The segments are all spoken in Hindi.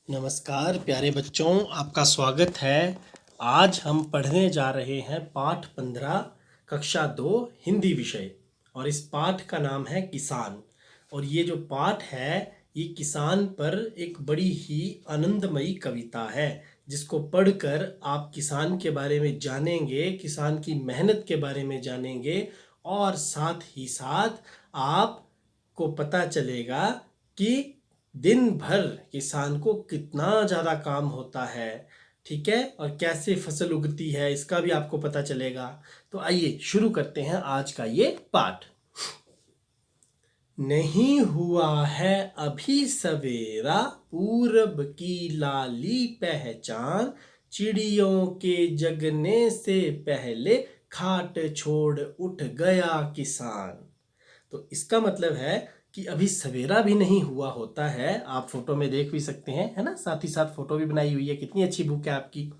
नमस्कार प्यारे बच्चों, आपका स्वागत है। आज हम पढ़ने जा रहे हैं पाठ 15 कक्षा 2 हिंदी विषय। और इस पाठ का नाम है किसान। और ये जो पाठ है ये किसान पर एक बड़ी ही आनंदमयी कविता है, जिसको पढ़कर आप किसान के बारे में जानेंगे, किसान की मेहनत के बारे में जानेंगे और साथ ही साथ आपको पता चलेगा कि दिन भर किसान को कितना ज़्यादा काम होता है। ठीक है, और कैसे फसल उगती है इसका भी आपको पता चलेगा। तो आइए शुरू करते हैं आज का ये पाठ। नहीं हुआ है अभी सवेरा, पूरब की लाली पहचान, चिड़ियों के जगने से पहले खाट छोड़ उठ गया किसान। तो इसका मतलब है कि अभी सवेरा भी नहीं हुआ होता है। आप फोटो में देख भी सकते हैं, है ना, साथ ही साथ फोटो भी बनाई हुई है। कितनी अच्छी बुक है आपकी।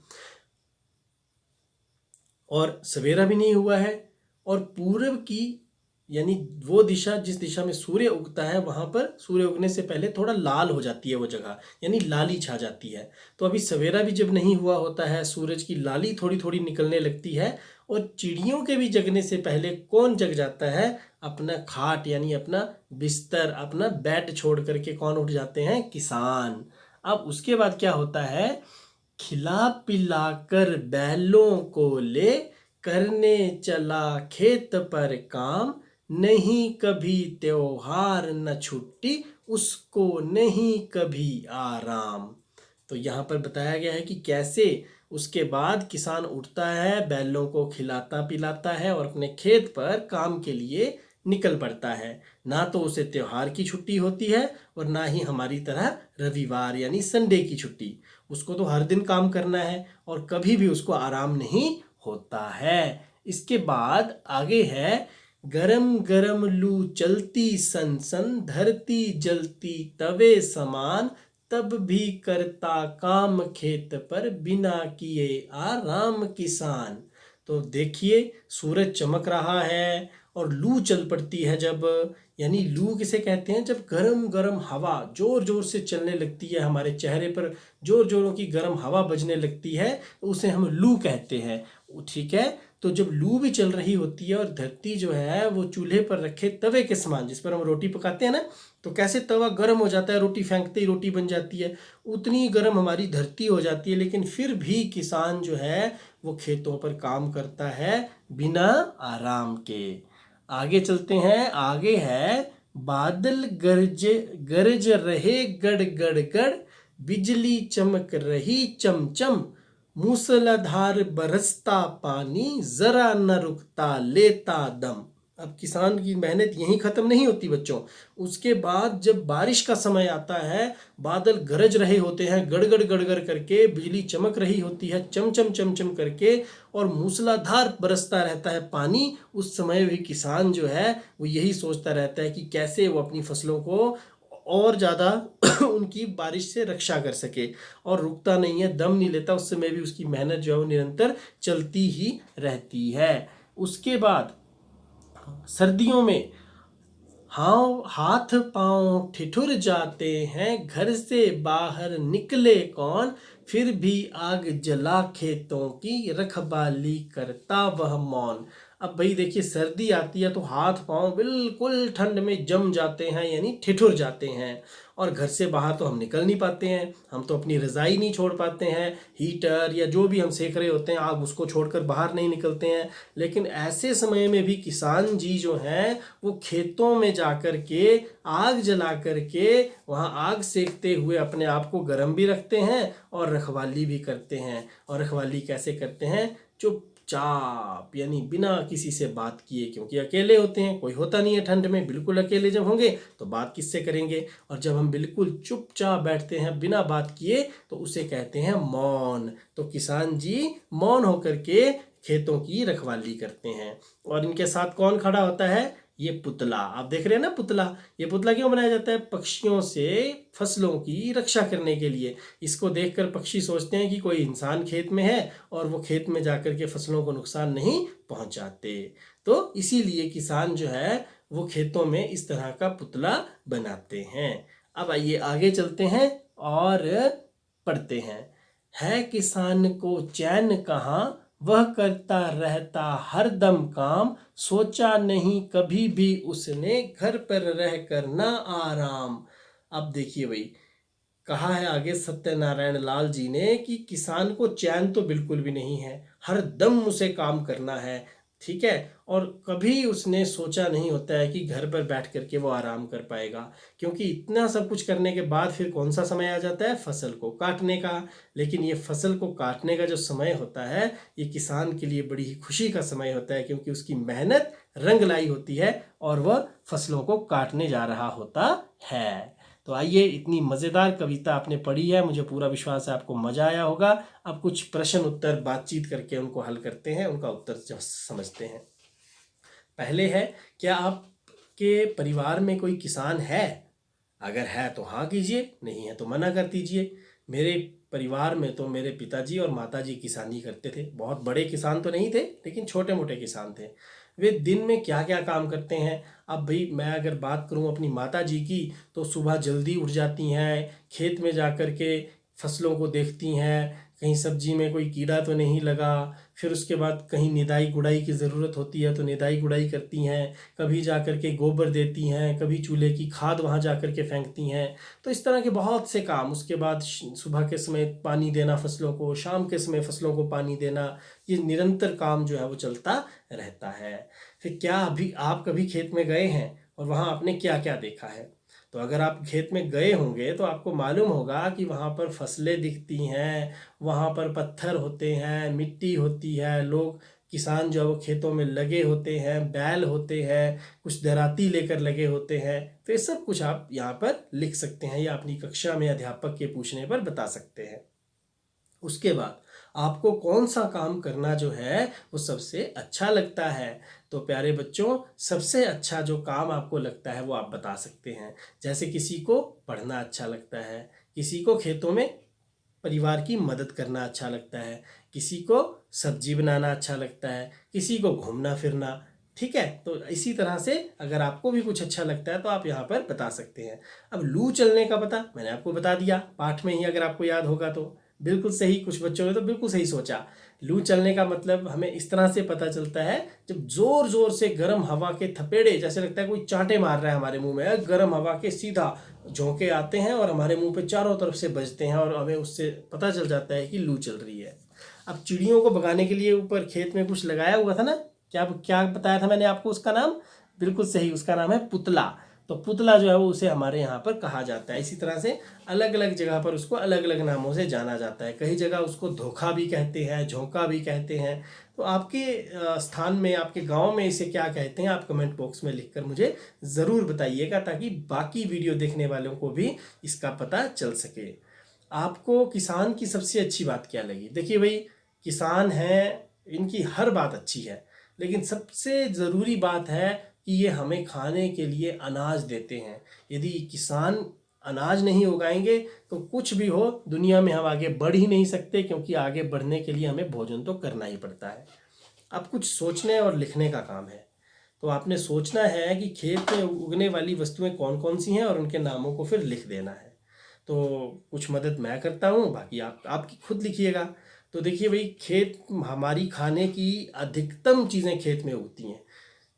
और सवेरा भी नहीं हुआ है और पूरब की यानी वो दिशा जिस दिशा में सूर्य उगता है वहां पर सूर्य उगने से पहले थोड़ा लाल हो जाती है वो जगह, यानी लाली छा जाती है। तो अभी सवेरा भी जब नहीं हुआ होता है, सूरज की लाली थोड़ी थोड़ी निकलने लगती है। और चिड़ियों के भी जगने से पहले कौन जग जाता है? अपना खाट यानी अपना बिस्तर, अपना बेड छोड़ करके कौन उठ जाते हैं? किसान। अब उसके बाद क्या होता है? खिला पिला कर बैलों को ले, करने चला खेत पर काम, नहीं कभी त्योहार न छुट्टी, उसको नहीं कभी आराम। तो यहाँ पर बताया गया है कि कैसे उसके बाद किसान उठता है, बैलों को खिलाता पिलाता है और अपने खेत पर काम के लिए निकल पड़ता है। ना तो उसे त्योहार की छुट्टी होती है और ना ही हमारी तरह रविवार यानी संडे की छुट्टी। उसको तो हर दिन काम करना है और कभी भी उसको आराम नहीं होता है। इसके बाद आगे है, गरम गरम लू चलती सन सन, धरती जलती तवे समान, तब भी करता काम खेत पर, बिना किए आराम किसान। तो देखिए, सूरज चमक रहा है और लू चल पड़ती है जब, यानी लू किसे कहते हैं? जब गरम गरम हवा जोर जोर से चलने लगती है, हमारे चेहरे पर जोर जोरों की गर्म हवा बजने लगती है, तो उसे हम लू कहते हैं। ठीक है, तो जब लू भी चल रही होती है और धरती जो है वो चूल्हे पर रखे तवे के समान, जिस पर हम रोटी पकाते हैं ना, तो कैसे तवा गर्म हो जाता है, रोटी फेंकते ही रोटी बन जाती है, उतनी गर्म हमारी धरती हो जाती है। लेकिन फिर भी किसान जो है वो खेतों पर काम करता है बिना आराम के। आगे चलते हैं। आगे है, बादल गरज गरज रहे गड़ गड़ गड़, बिजली चमक रही चमचम, मूसलाधार बरसता पानी, जरा न रुकता लेता दम। अब किसान की मेहनत यहीं खत्म नहीं होती बच्चों। उसके बाद जब बारिश का समय आता है, बादल गरज रहे होते हैं गड़गड़ गड़गड़ करके, बिजली चमक रही होती है चमचम चमचम करके, और मूसलाधार बरसता रहता है पानी। उस समय भी किसान जो है वो यही सोचता रहता है कि कैसे वो अपनी फसलों को और ज़्यादा उनकी बारिश से रक्षा कर सके, और रुकता नहीं है, दम नहीं लेता। उस समय भी उसकी मेहनत जो है वो निरंतर चलती ही रहती है। उसके बाद सर्दियों में हाँ हाथ पांव ठिठुर जाते हैं, घर से बाहर निकले कौन, फिर भी आग जला खेतों की, रखवाली करता वह मौन। अब भाई देखिए, सर्दी आती है तो हाथ पांव बिल्कुल ठंड में जम जाते हैं, यानी ठिठुर जाते हैं। और घर से बाहर तो हम निकल नहीं पाते हैं, हम तो अपनी रज़ाई नहीं छोड़ पाते हैं, हीटर या जो भी हम सेक रहे होते हैं आग, उसको छोड़कर बाहर नहीं निकलते हैं। लेकिन ऐसे समय में भी किसान जी जो हैं वो खेतों में जा कर के आग जला करके वहाँ आग सेकते हुए अपने आप को गर्म भी रखते हैं और रखवाली भी करते हैं। और रखवाली कैसे करते हैं? चुपचाप, यानी बिना किसी से बात किए, क्योंकि अकेले होते हैं, कोई होता नहीं है ठंड में। बिल्कुल अकेले जब होंगे तो बात किससे करेंगे? और जब हम बिल्कुल चुपचाप बैठते हैं बिना बात किए तो उसे कहते हैं मौन। तो किसान जी मौन होकर के खेतों की रखवाली करते हैं। और इनके साथ कौन खड़ा होता है? ये पुतला। आप देख रहे हैं ना पुतला। ये पुतला क्यों बनाया जाता है? पक्षियों से फसलों की रक्षा करने के लिए। इसको देखकर पक्षी सोचते हैं कि कोई इंसान खेत में है और वो खेत में जाकर के फसलों को नुकसान नहीं पहुंचाते। तो इसीलिए किसान जो है वो खेतों में इस तरह का पुतला बनाते हैं। अब आइए आगे चलते हैं और पढ़ते हैं। है किसान को चैन कहाँ, वह करता रहता हर दम काम, सोचा नहीं कभी भी उसने घर पर रह कर ना आराम। अब देखिए भाई, कहा है आगे सत्यनारायण लाल जी ने कि किसान को चैन तो बिल्कुल भी नहीं है, हर दम उसे काम करना है, ठीक है। और कभी उसने सोचा नहीं होता है कि घर पर बैठ करके वो आराम कर पाएगा, क्योंकि इतना सब कुछ करने के बाद फिर कौन सा समय आ जाता है, फसल को काटने का। लेकिन ये फसल को काटने का जो समय होता है, ये किसान के लिए बड़ी ही खुशी का समय होता है, क्योंकि उसकी मेहनत रंग लाई होती है और वह फसलों को काटने जा रहा होता है। तो आइए, इतनी मज़ेदार कविता आपने पढ़ी है, मुझे पूरा विश्वास है आपको मज़ा आया होगा। अब कुछ प्रश्न उत्तर बातचीत करके उनको हल करते हैं, उनका उत्तर समझते हैं। पहले है, क्या आपके परिवार में कोई किसान है? अगर है तो हाँ कीजिए, नहीं है तो मना कर दीजिए। मेरे परिवार में तो मेरे पिताजी और माताजी किसानी करते थे। बहुत बड़े किसान तो नहीं थे, लेकिन छोटे मोटे किसान थे। वे दिन में क्या क्या काम करते हैं, अब भाई मैं अगर बात करूं अपनी माता जी की, तो सुबह जल्दी उठ जाती हैं, खेत में जा कर के फसलों को देखती हैं, कहीं सब्जी में कोई कीड़ा तो नहीं लगा। फिर उसके बाद कहीं निदाई गुड़ाई की ज़रूरत होती है तो निदाई गुड़ाई करती हैं, कभी जा कर के गोबर देती हैं, कभी चूल्हे की खाद वहाँ जा कर के फेंकती हैं। तो इस तरह के बहुत से काम। उसके बाद सुबह के समय पानी देना फसलों को, शाम के समय फसलों को पानी देना, ये निरंतर काम जो है वो चलता रहता है। फिर क्या अभी आप कभी खेत में गए हैं और वहाँ आपने क्या क्या देखा है? तो अगर आप खेत में गए होंगे तो आपको मालूम होगा कि वहाँ पर फसलें दिखती हैं, वहाँ पर पत्थर होते हैं, मिट्टी होती है, लोग किसान जो है वो खेतों में लगे होते हैं, बैल होते हैं, कुछ दराती लेकर लगे होते हैं। तो ये सब कुछ आप यहाँ पर लिख सकते हैं या अपनी कक्षा में अध्यापक के पूछने पर बता सकते हैं। उसके बाद आपको कौन सा काम करना जो है वो सबसे अच्छा लगता है? तो प्यारे बच्चों, सबसे अच्छा जो काम आपको लगता है वो आप बता सकते हैं। जैसे किसी को पढ़ना अच्छा लगता है, किसी को खेतों में परिवार की मदद करना अच्छा लगता है, किसी को सब्जी बनाना अच्छा लगता है, किसी को घूमना फिरना। ठीक है, तो इसी तरह से अगर आपको भी कुछ अच्छा लगता है तो आप यहाँ पर बता सकते हैं। अब लू चलने का पता मैंने आपको बता दिया पाठ में ही, अगर आपको याद होगा तो बिल्कुल सही। कुछ बच्चों ने तो बिल्कुल सही सोचा। लू चलने का मतलब हमें इस तरह से पता चलता है, जब जोर जोर से गर्म हवा के थपेड़े, जैसे लगता है कोई चांटे मार रहा है हमारे मुंह में, गर्म हवा के सीधा झोंके आते हैं और हमारे मुंह पे चारों तरफ से बजते हैं और हमें उससे पता चल जाता है कि लू चल रही है। अब चिड़ियों को भगाने के लिए ऊपर खेत में कुछ लगाया हुआ था ना, क्या क्या बताया था मैंने आपको उसका नाम? बिल्कुल सही, उसका नाम है पुतला। तो पुतला जो है वो उसे हमारे यहाँ पर कहा जाता है। इसी तरह से अलग अलग जगह पर उसको अलग अलग नामों से जाना जाता है। कई जगह उसको धोखा भी कहते हैं, झोंका भी कहते हैं। तो आपके स्थान में, आपके गांव में इसे क्या कहते हैं, आप कमेंट बॉक्स में लिखकर मुझे ज़रूर बताइएगा, ताकि बाकी वीडियो देखने वालों को भी इसका पता चल सके। आपको किसान की सबसे अच्छी बात क्या लगी? देखिए भाई, किसान हैं, इनकी हर बात अच्छी है, लेकिन सबसे ज़रूरी बात है कि ये हमें खाने के लिए अनाज देते हैं। यदि किसान अनाज नहीं उगाएंगे तो कुछ भी हो, दुनिया में हम आगे बढ़ ही नहीं सकते, क्योंकि आगे बढ़ने के लिए हमें भोजन तो करना ही पड़ता है। अब कुछ सोचने और लिखने का काम है। तो आपने सोचना है कि खेत में उगने वाली वस्तुएं कौन कौन सी हैं और उनके नामों को फिर लिख देना है। तो कुछ मदद मैं करता हूँ, बाकी आप आपकी खुद लिखिएगा। तो देखिए भाई, खेत हमारी खाने की अधिकतम चीज़ें खेत में उगती हैं,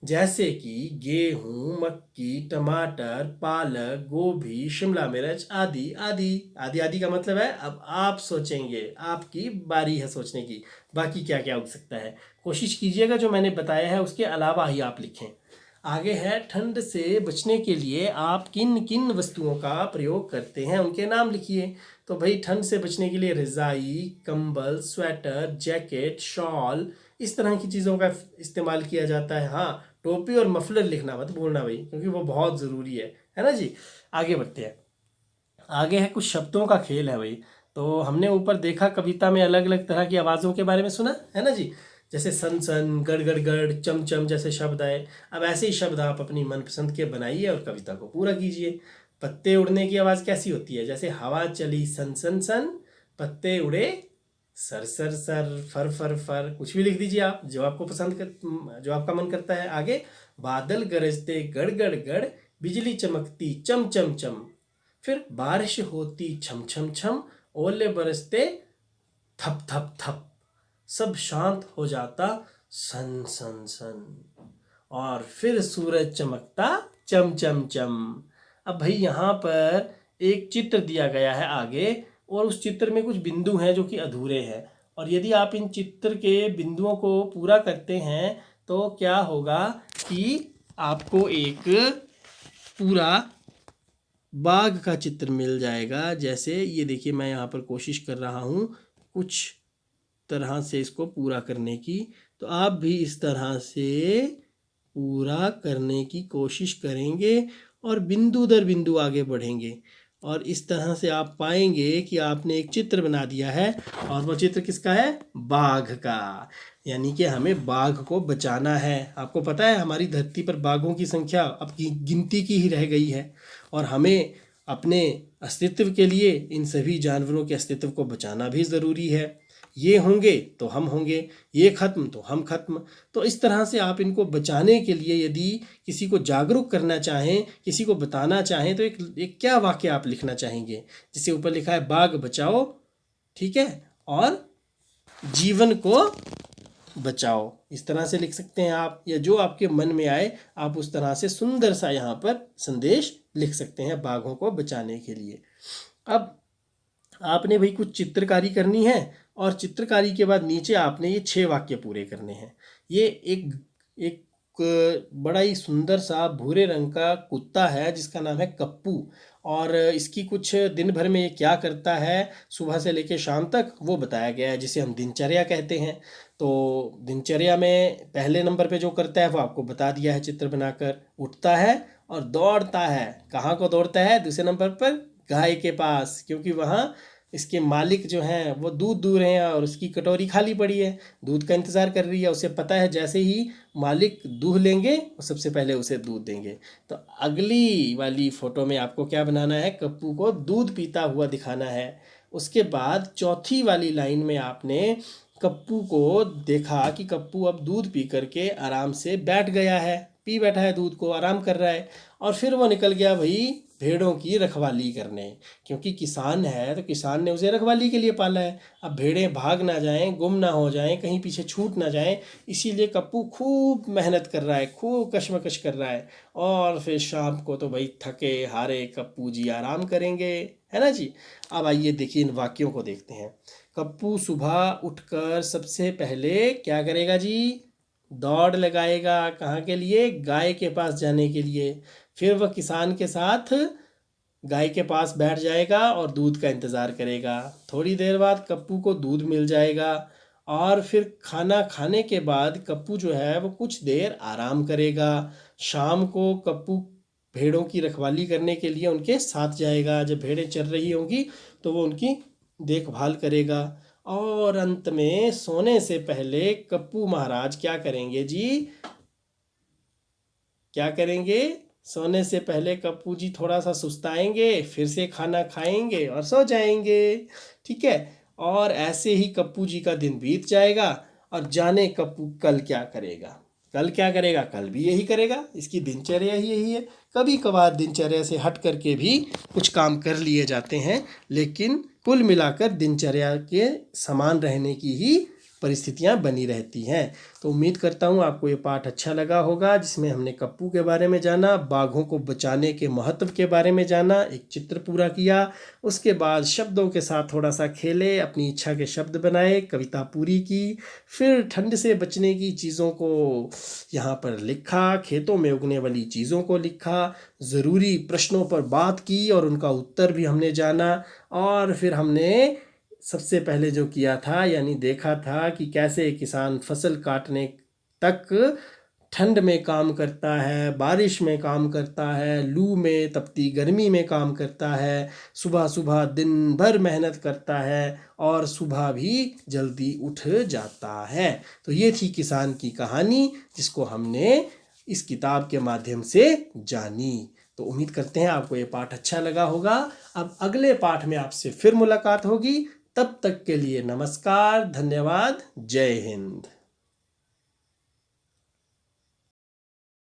जैसे कि गेहूँ, मक्की, टमाटर, पालक, गोभी, शिमला मिर्च आदि आदि आदि आदि। का मतलब है अब आप सोचेंगे, आपकी बारी है सोचने की, बाकी क्या क्या उग सकता है। कोशिश कीजिएगा जो मैंने बताया है उसके अलावा ही आप लिखें। आगे है, ठंड से बचने के लिए आप किन किन वस्तुओं का प्रयोग करते हैं, उनके नाम लिखिए। तो भाई, ठंड से बचने के लिए रज़ाई, कंबल, स्वेटर, जैकेट, शॉल, इस तरह की चीज़ों का इस्तेमाल किया जाता है। हाँ, टोपी और मफलर लिखना मत भूलना भाई, क्योंकि वो बहुत ज़रूरी है ना जी। आगे बढ़ते हैं। आगे है, कुछ शब्दों का खेल है भाई। तो हमने ऊपर देखा कविता में अलग अलग तरह की आवाज़ों के बारे में सुना है ना जी। जैसे सन सन, गड़ गड़ गड़, चम चम जैसे शब्द आए। अब ऐसे ही शब्द आप अपनी मनपसंद के बनाइए और कविता को पूरा कीजिए। पत्ते उड़ने की आवाज़ कैसी होती है? जैसे हवा चली सन सन सन, पत्ते उड़े सर सर सर, फर फर फर। कुछ भी लिख दीजिए आप, जो आपको जो आपका मन करता है। आगे, बादल गरजते गड़ गड़ गड़, बिजली चमकती चम चम चम, फिर बारिश होती छम छम छम, ओले बरसते थप थप थप, सब शांत हो जाता सन सन सन, और फिर सूरज चमकता चम चम चम। अब भाई यहाँ पर एक चित्र दिया गया है आगे, और उस चित्र में कुछ बिंदु हैं जो कि अधूरे हैं, और यदि आप इन चित्र के बिंदुओं को पूरा करते हैं तो क्या होगा कि आपको एक पूरा बाघ का चित्र मिल जाएगा। जैसे ये देखिए, मैं यहाँ पर कोशिश कर रहा हूँ कुछ तरह से इसको पूरा करने की, तो आप भी इस तरह से पूरा करने की कोशिश करेंगे और बिंदु दर बिंदु आगे बढ़ेंगे, और इस तरह से आप पाएंगे कि आपने एक चित्र बना दिया है। और वो चित्र किसका है? बाघ का। यानी कि हमें बाघ को बचाना है। आपको पता है हमारी धरती पर बाघों की संख्या अब गिनती की ही रह गई है, और हमें अपने अस्तित्व के लिए इन सभी जानवरों के अस्तित्व को बचाना भी ज़रूरी है। ये होंगे तो हम होंगे, ये खत्म तो हम खत्म। तो इस तरह से आप इनको बचाने के लिए यदि किसी को जागरूक करना चाहें, किसी को बताना चाहें, तो एक क्या वाक्य आप लिखना चाहेंगे? जिससे ऊपर लिखा है बाघ बचाओ, ठीक है, और जीवन को बचाओ। इस तरह से लिख सकते हैं आप, या जो आपके मन में आए आप उस तरह से सुंदर सा यहाँ पर संदेश लिख सकते हैं बाघों को बचाने के लिए। अब आपने भाई कुछ चित्रकारी करनी है, और चित्रकारी के बाद नीचे आपने ये 6 वाक्य पूरे करने हैं। ये एक बड़ा ही सुंदर सा भूरे रंग का कुत्ता है जिसका नाम है कप्पू, और इसकी कुछ दिन भर में ये क्या करता है सुबह से लेकर शाम तक वो बताया गया है, जिसे हम दिनचर्या कहते हैं। तो दिनचर्या में पहले नंबर पे जो करता है वो आपको बता दिया है चित्र बनाकर। उठता है और दौड़ता है। कहाँ को दौड़ता है? दूसरे नंबर पर गाय के पास, क्योंकि वहाँ इसके मालिक जो हैं वो दूध दूह रहे हैं और उसकी कटोरी खाली पड़ी है, दूध का इंतज़ार कर रही है। उसे पता है जैसे ही मालिक दूह लेंगे वो सबसे पहले उसे दूध देंगे। तो अगली वाली फ़ोटो में आपको क्या बनाना है? कप्पू को दूध पीता हुआ दिखाना है। उसके बाद चौथी वाली लाइन में आपने कप्पू को देखा कि कप्पू अब दूध पी करके आराम से बैठ गया है, पी बैठा है दूध को, आराम कर रहा है, और फिर वो निकल गया भाई भेड़ों की रखवाली करने, क्योंकि किसान है तो किसान ने उसे रखवाली के लिए पाला है। अब भेड़ें भाग ना जाएं, गुम ना हो जाएं, कहीं पीछे छूट ना जाएं, इसीलिए कप्पू खूब मेहनत कर रहा है, खूब कशमकश कर रहा है। और फिर शाम को तो भाई थके हारे कप्पू जी आराम करेंगे, है ना जी। अब आइए देखिए इन वाक्यों को देखते हैं। कप्पू सुबह उठकर सबसे पहले क्या करेगा जी? दौड़ लगाएगा। कहाँ के लिए? गाय के पास जाने के लिए। फिर वह किसान के साथ गाय के पास बैठ जाएगा और दूध का इंतज़ार करेगा। थोड़ी देर बाद कप्पू को दूध मिल जाएगा, और फिर खाना खाने के बाद कप्पू जो है वो कुछ देर आराम करेगा। शाम को कप्पू भेड़ों की रखवाली करने के लिए उनके साथ जाएगा। जब भेड़ें चर रही होंगी तो वो उनकी देखभाल करेगा। और अंत में सोने से पहले कप्पू महाराज क्या करेंगे जी? क्या करेंगे? सोने से पहले कप्पू जी थोड़ा सा सुस्ताएंगे, फिर से खाना खाएंगे और सो जाएंगे, ठीक है। और ऐसे ही कप्पू जी का दिन बीत जाएगा, और जाने कप्पू कल क्या करेगा। कल क्या करेगा? कल भी यही करेगा। इसकी दिनचर्या ही यही है। कभी कभार दिनचर्या से हट करके भी कुछ काम कर लिए जाते हैं, लेकिन कुल मिलाकर दिनचर्या के समान रहने की ही परिस्थितियां बनी रहती हैं। तो उम्मीद करता हूं आपको ये पाठ अच्छा लगा होगा, जिसमें हमने कप्पू के बारे में जाना, बाघों को बचाने के महत्व के बारे में जाना, एक चित्र पूरा किया, उसके बाद शब्दों के साथ थोड़ा सा खेले, अपनी इच्छा के शब्द बनाए, कविता पूरी की, फिर ठंड से बचने की चीज़ों को यहाँ पर लिखा, खेतों में उगने वाली चीज़ों को लिखा, ज़रूरी प्रश्नों पर बात की और उनका उत्तर भी हमने जाना। और फिर हमने सबसे पहले जो किया था यानी देखा था कि कैसे किसान फसल काटने तक ठंड में काम करता है, बारिश में काम करता है, लू में तपती गर्मी में काम करता है, सुबह सुबह दिन भर मेहनत करता है और सुबह भी जल्दी उठ जाता है। तो ये थी किसान की कहानी, जिसको हमने इस किताब के माध्यम से जानी। तो उम्मीद करते हैं आपको ये पाठ अच्छा लगा होगा। अब अगले पाठ में आपसे फिर मुलाकात होगी। तब तक के लिए नमस्कार, धन्यवाद, जय हिंद।